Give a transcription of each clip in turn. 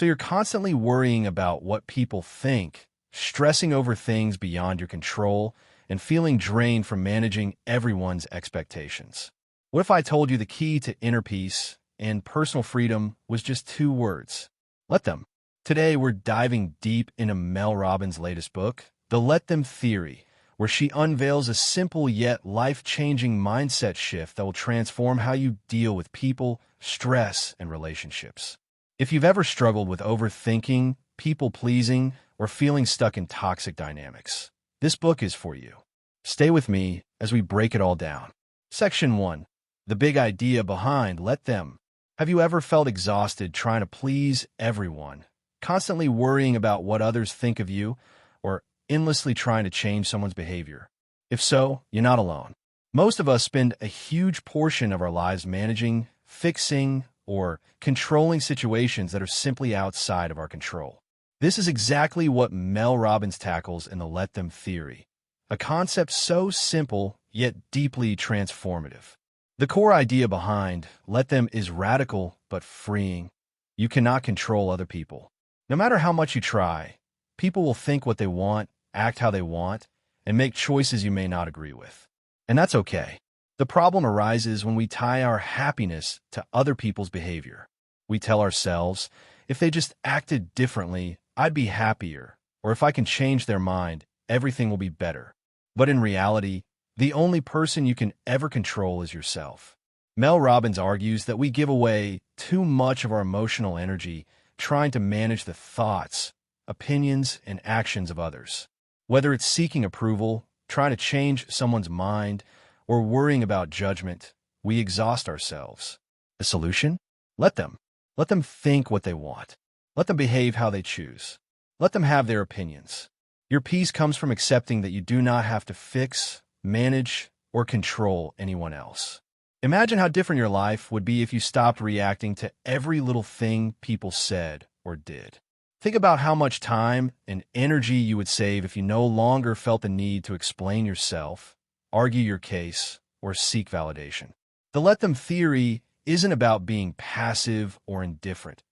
So you're constantly worrying about what people think, stressing over things beyond your control, and feeling drained from managing everyone's expectations. What if I told you the key to inner peace and personal freedom was just 2 words? Let them. Today, we're diving deep into Mel Robbins' latest book, The Let Them Theory, where she unveils a simple yet life-changing mindset shift that will transform how you deal with people, stress, and relationships. If you've ever struggled with overthinking, people-pleasing, or feeling stuck in toxic dynamics, this book is for you. Stay with me as we break it all down. Section 1. The big idea behind Let Them. Have you ever felt exhausted trying to please everyone, constantly worrying about what others think of you, or endlessly trying to change someone's behavior? If so, you're not alone. Most of us spend a huge portion of our lives managing, fixing, or controlling situations that are simply outside of our control. This is exactly what Mel Robbins tackles in the Let Them Theory, a concept so simple yet deeply transformative. The core idea behind Let Them is radical but freeing. You cannot control other people. No matter how much you try, people will think what they want, act how they want, and make choices you may not agree with. And that's okay. The problem arises when we tie our happiness to other people's behavior. We tell ourselves, if they just acted differently, I'd be happier, or if I can change their mind, everything will be better. But in reality, the only person you can ever control is yourself. Mel Robbins argues that we give away too much of our emotional energy trying to manage the thoughts, opinions, and actions of others. Whether it's seeking approval, trying to change someone's mind, or worrying about judgment, we exhaust ourselves. The solution? Let them. Let them think what they want. Let them behave how they choose. Let them have their opinions. Your peace comes from accepting that you do not have to fix, manage, or control anyone else. Imagine how different your life would be if you stopped reacting to every little thing people said or did. Think about how much time and energy you would save if you no longer felt the need to explain yourself, argue your case, or seek validation. The Let Them Theory isn't about being passive or indifferent.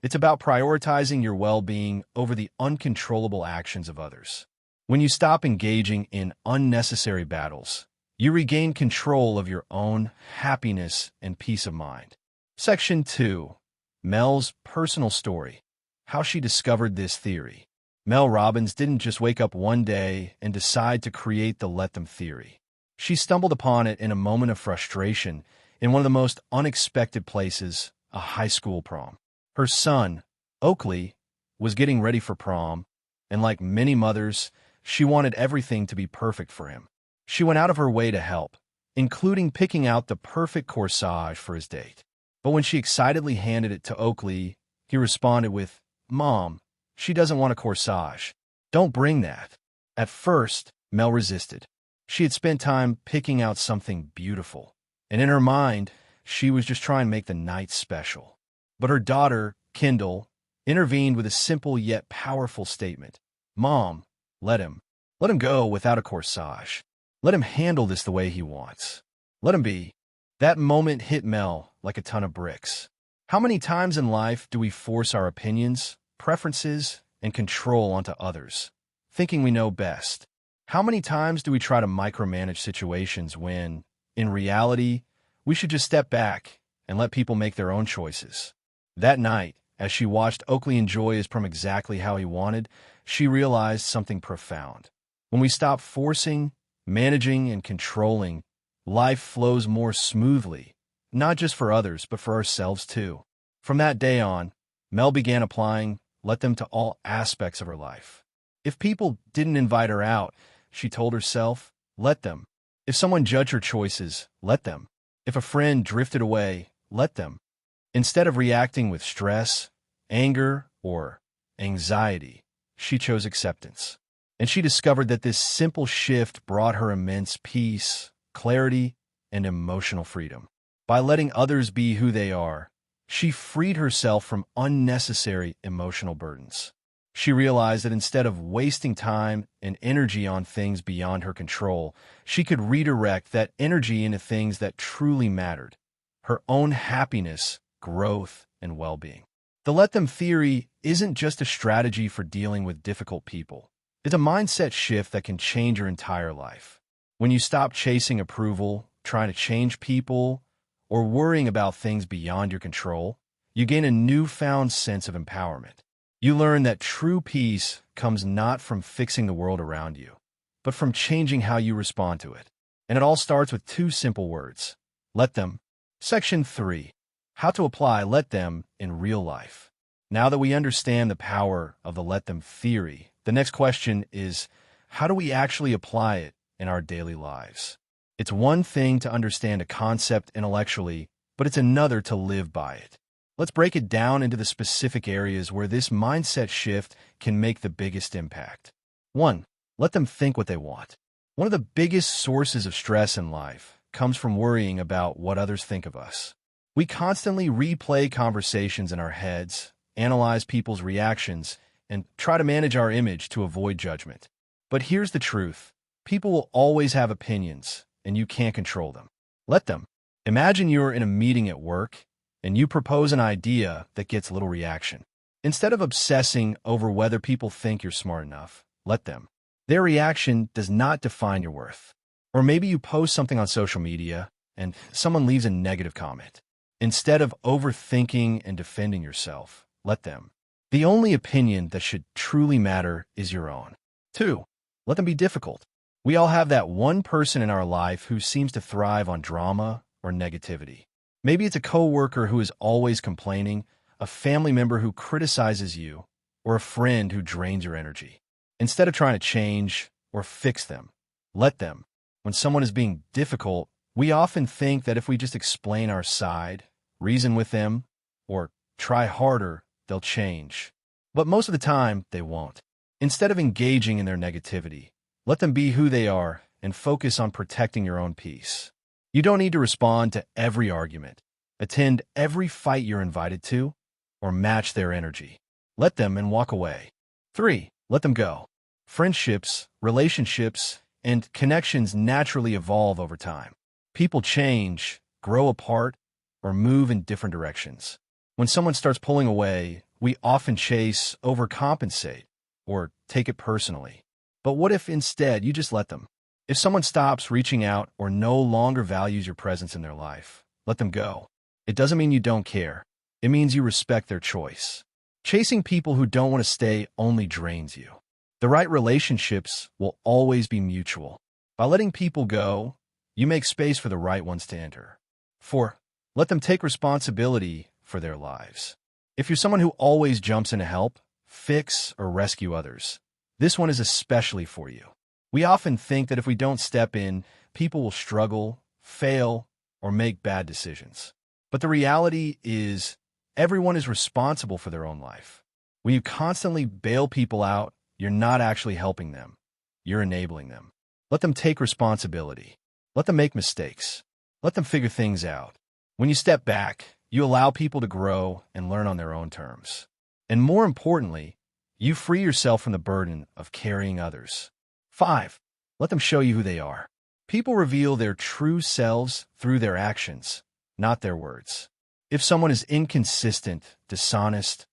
It's about prioritizing your well-being over the uncontrollable actions of others. When you stop engaging in unnecessary battles, you regain control of your own happiness and peace of mind. Section 2. Mel's personal story. How she discovered this theory. Mel Robbins didn't just wake up one day and decide to create the Let Them Theory. She stumbled upon it in a moment of frustration in one of the most unexpected places, a high school prom. Her son, Oakley, was getting ready for prom, and like many mothers, she wanted everything to be perfect for him. She went out of her way to help, including picking out the perfect corsage for his date. But when she excitedly handed it to Oakley, he responded with, "Mom, she doesn't want a corsage. Don't bring that." At first, Mel resisted. She had spent time picking out something beautiful, and in her mind, she was just trying to make the night special. But her daughter, Kendall, intervened with a simple yet powerful statement. "Mom, let him go without a corsage. Let him handle this the way he wants. Let him be." That moment hit Mel like a ton of bricks. How many times in life do we force our opinions, preferences, and control onto others, thinking we know best? How many times do we try to micromanage situations when, in reality, we should just step back and let people make their own choices? That night, as she watched Oakley enjoy his prom exactly how he wanted, she realized something profound. When we stop forcing, managing, and controlling, life flows more smoothly, not just for others, but for ourselves too. From that day on, Mel began applying Let Them to all aspects of her life. If people didn't invite her out, she told herself, let them. If someone judged her choices, let them. If a friend drifted away, let them. Instead of reacting with stress, anger, or anxiety, she chose acceptance. And she discovered that this simple shift brought her immense peace, clarity, and emotional freedom. By letting others be who they are, she freed herself from unnecessary emotional burdens. She realized that instead of wasting time and energy on things beyond her control, she could redirect that energy into things that truly mattered: her own happiness, growth, and well-being. The Let Them Theory isn't just a strategy for dealing with difficult people. It's a mindset shift that can change your entire life. When you stop chasing approval, trying to change people, or worrying about things beyond your control, you gain a newfound sense of empowerment. You learn that true peace comes not from fixing the world around you, but from changing how you respond to it. And it all starts with two simple words: let them. Section 3. How to apply let them in real life. Now that we understand the power of the let them theory, the next question is, how do we actually apply it in our daily lives? It's one thing to understand a concept intellectually, but it's another to live by it. Let's break it down into the specific areas where this mindset shift can make the biggest impact. 1. Let them think what they want. One of the biggest sources of stress in life comes from worrying about what others think of us. We constantly replay conversations in our heads, analyze people's reactions, and try to manage our image to avoid judgment. But here's the truth. People will always have opinions, and you can't control them. Let them. Imagine you're in a meeting at work, and you propose an idea that gets little reaction. Instead of obsessing over whether people think you're smart enough, let them. Their reaction does not define your worth. Or maybe you post something on social media, and someone leaves a negative comment. Instead of overthinking and defending yourself, let them. The only opinion that should truly matter is your own. 2. Let them be difficult. We all have that one person in our life who seems to thrive on drama or negativity. Maybe it's a coworker who is always complaining, a family member who criticizes you, or a friend who drains your energy. Instead of trying to change or fix them, let them. When someone is being difficult, we often think that if we just explain our side, reason with them, or try harder, they'll change. But most of the time, they won't. Instead of engaging in their negativity, let them be who they are and focus on protecting your own peace. You don't need to respond to every argument, attend every fight you're invited to, or match their energy. Let them and walk away. 3. Let them go. Friendships, relationships, and connections naturally evolve over time. People change, grow apart, or move in different directions. When someone starts pulling away, we often chase, overcompensate, or take it personally. But what if instead you just let them? If someone stops reaching out or no longer values your presence in their life, let them go. It doesn't mean you don't care. It means you respect their choice. Chasing people who don't want to stay only drains you. The right relationships will always be mutual. By letting people go, you make space for the right ones to enter. 4. Let them take responsibility for their lives. If you're someone who always jumps in to help, fix, or rescue others, this one is especially for you. We often think that if we don't step in, people will struggle, fail, or make bad decisions. But the reality is, everyone is responsible for their own life. When you constantly bail people out, you're not actually helping them. You're enabling them. Let them take responsibility. Let them make mistakes. Let them figure things out. When you step back, you allow people to grow and learn on their own terms. And more importantly, you free yourself from the burden of carrying others. 5. Let them show you who they are. People reveal their true selves through their actions, not their words. If someone is inconsistent, dishonest,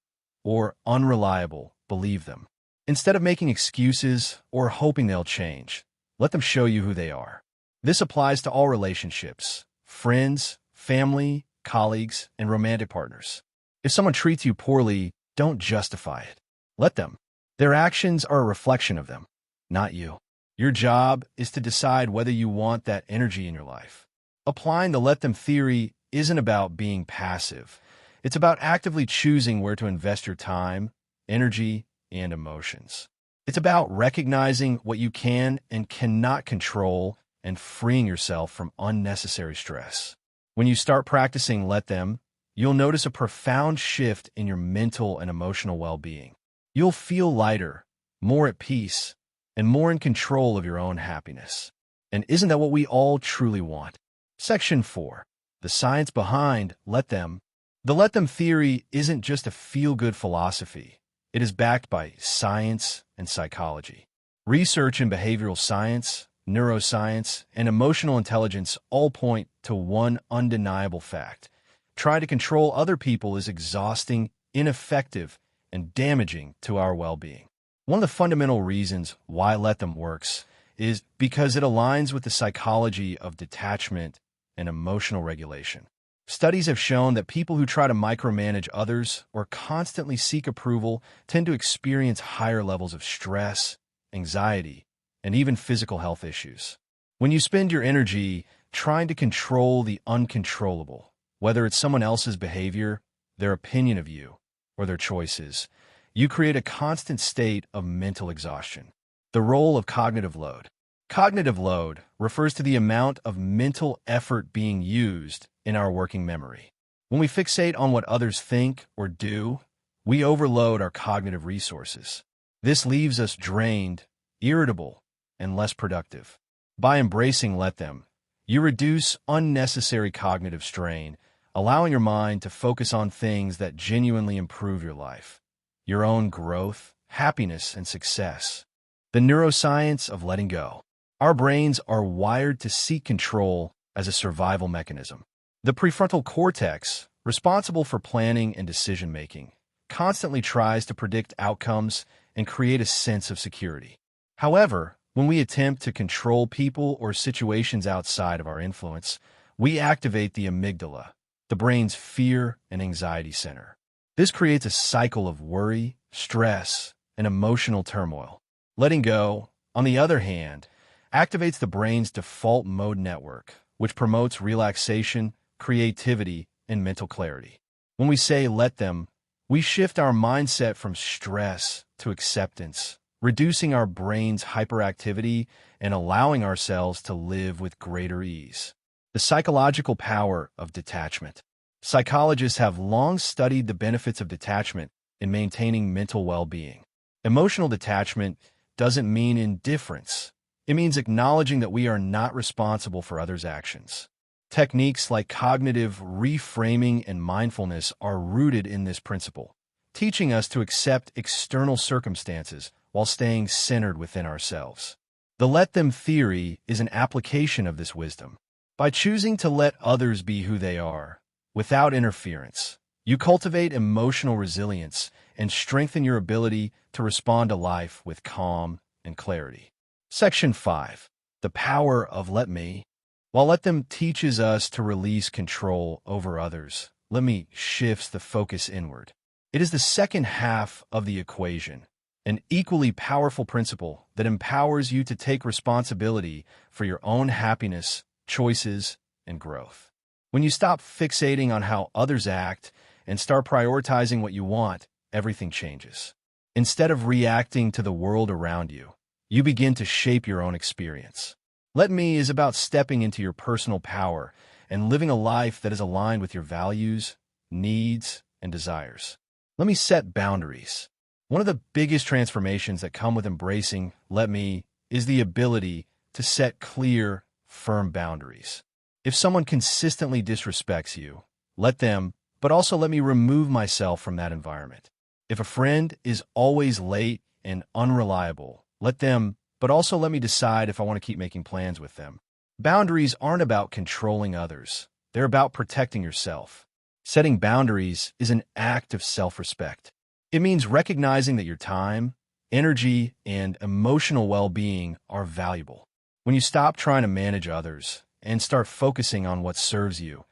or unreliable, believe them. Instead of making excuses or hoping they'll change, let them show you who they are. This applies to all relationships: friends, family, colleagues, and romantic partners. If someone treats you poorly, don't justify it. Let them. Their actions are a reflection of them, not you. Your job is to decide whether you want that energy in your life. Applying the let them theory isn't about being passive. It's about actively choosing where to invest your time, energy, and emotions. It's about recognizing what you can and cannot control and freeing yourself from unnecessary stress. When you start practicing let them, you'll notice a profound shift in your mental and emotional well-being. You'll feel lighter, more at peace, and more in control of your own happiness. And isn't that what we all truly want? Section 4. The science behind let them. The let them theory isn't just a feel-good philosophy. It is backed by science and psychology. Research in behavioral science, neuroscience, and emotional intelligence all point to one undeniable fact. Trying to control other people is exhausting, ineffective, and damaging to our well-being. One of the fundamental reasons why Let Them works is because it aligns with the psychology of detachment and emotional regulation. Studies have shown that people who try to micromanage others or constantly seek approval tend to experience higher levels of stress, anxiety, and even physical health issues. When you spend your energy trying to control the uncontrollable, whether it's someone else's behavior, their opinion of you, or their choices, you create a constant state of mental exhaustion. The role of cognitive load. Cognitive load refers to the amount of mental effort being used in our working memory. When we fixate on what others think or do, we overload our cognitive resources. This leaves us drained, irritable, and less productive. By embracing Let Them, you reduce unnecessary cognitive strain, allowing your mind to focus on things that genuinely improve your life, your own growth, happiness, and success. The neuroscience of letting go. Our brains are wired to seek control as a survival mechanism. The prefrontal cortex, responsible for planning and decision-making, constantly tries to predict outcomes and create a sense of security. However, when we attempt to control people or situations outside of our influence, we activate the amygdala, the brain's fear and anxiety center. This creates a cycle of worry, stress, and emotional turmoil. Letting go, on the other hand, activates the brain's default mode network, which promotes relaxation, creativity, and mental clarity. When we say let them, we shift our mindset from stress to acceptance, reducing our brain's hyperactivity and allowing ourselves to live with greater ease. The psychological power of detachment. Psychologists have long studied the benefits of detachment in maintaining mental well-being. Emotional detachment doesn't mean indifference. It means acknowledging that we are not responsible for others' actions. Techniques like cognitive reframing and mindfulness are rooted in this principle, teaching us to accept external circumstances while staying centered within ourselves. The Let Them theory is an application of this wisdom. By choosing to let others be who they are, without interference, you cultivate emotional resilience and strengthen your ability to respond to life with calm and clarity. Section 5. The power of Let Me. While Let Them teaches us to release control over others, Let Me shifts the focus inward. It is the second half of the equation, an equally powerful principle that empowers you to take responsibility for your own happiness, choices, and growth. When you stop fixating on how others act and start prioritizing what you want, everything changes. Instead of reacting to the world around you, you begin to shape your own experience. Let Me is about stepping into your personal power and living a life that is aligned with your values, needs, and desires. Let Me set boundaries. One of the biggest transformations that come with embracing Let Me is the ability to set clear, firm boundaries. If someone consistently disrespects you, let them, but also let me remove myself from that environment. If a friend is always late and unreliable, let them, but also let me decide if I want to keep making plans with them. Boundaries aren't about controlling others. They're about protecting yourself. Setting boundaries is an act of self-respect. It means recognizing that your time, energy, and emotional well-being are valuable. When you stop trying to manage others and start focusing on what serves you,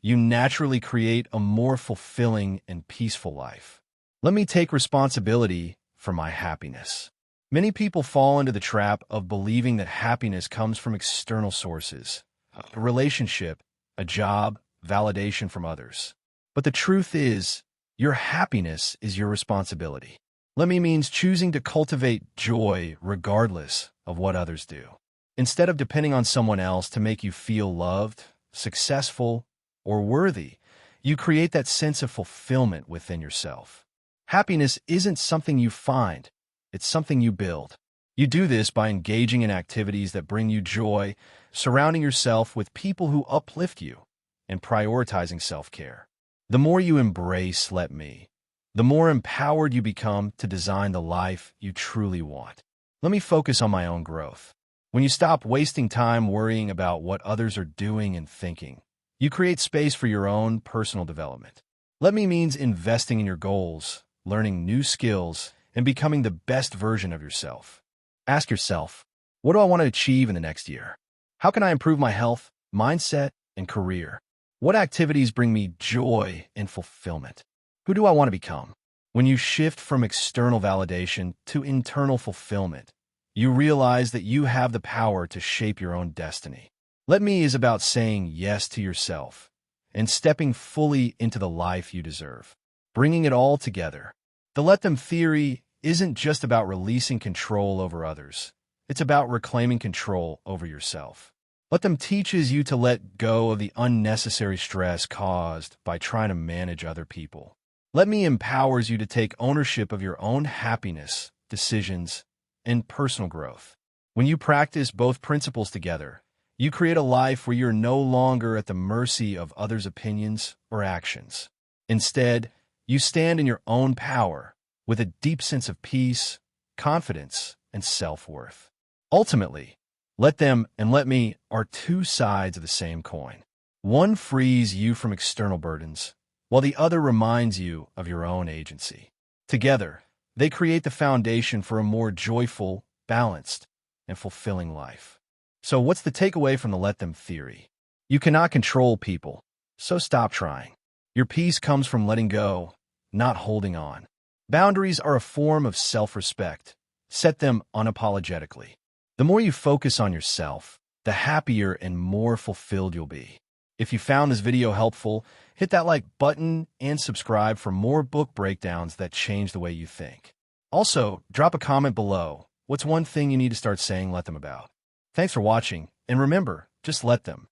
you naturally create a more fulfilling and peaceful life. Let me take responsibility for my happiness. Many people fall into the trap of believing that happiness comes from external sources, a relationship, a job, validation from others. But the truth is, your happiness is your responsibility. Let Me means choosing to cultivate joy regardless of what others do. Instead of depending on someone else to make you feel loved, successful, or worthy, you create that sense of fulfillment within yourself. Happiness isn't something you find. It's something you build. You do this by engaging in activities that bring you joy, surrounding yourself with people who uplift you, and prioritizing self-care. The more you embrace Let Me, the more empowered you become to design the life you truly want. Let me focus on my own growth. When you stop wasting time worrying about what others are doing and thinking, you create space for your own personal development. Let Me means investing in your goals, learning new skills, and becoming the best version of yourself. Ask yourself, what do I want to achieve in the next year? How can I improve my health, mindset, and career? What activities bring me joy and fulfillment? Who do I want to become? When you shift from external validation to internal fulfillment, you realize that you have the power to shape your own destiny. Let Me is about saying yes to yourself and stepping fully into the life you deserve, bringing it all together. The Let Them theory isn't just about releasing control over others. It's about reclaiming control over yourself. Let Them teaches you to let go of the unnecessary stress caused by trying to manage other people. Let Me empowers you to take ownership of your own happiness, decisions, and personal growth. When you practice both principles together, you create a life where you're no longer at the mercy of others' opinions or actions. Instead, you stand in your own power with a deep sense of peace, confidence, and self-worth. Ultimately, Let Them and Let Me are two sides of the same coin. One frees you from external burdens, while the other reminds you of your own agency. Together, they create the foundation for a more joyful, balanced, and fulfilling life. So what's the takeaway from the Let Them theory? You cannot control people, so stop trying. Your peace comes from letting go, not holding on. Boundaries are a form of self-respect. Set them unapologetically. The more you focus on yourself, the happier and more fulfilled you'll be. If you found this video helpful, hit that like button and subscribe for more book breakdowns that change the way you think. Also, drop a comment below. What's one thing you need to start saying let them about? Thanks for watching, and remember, just let them.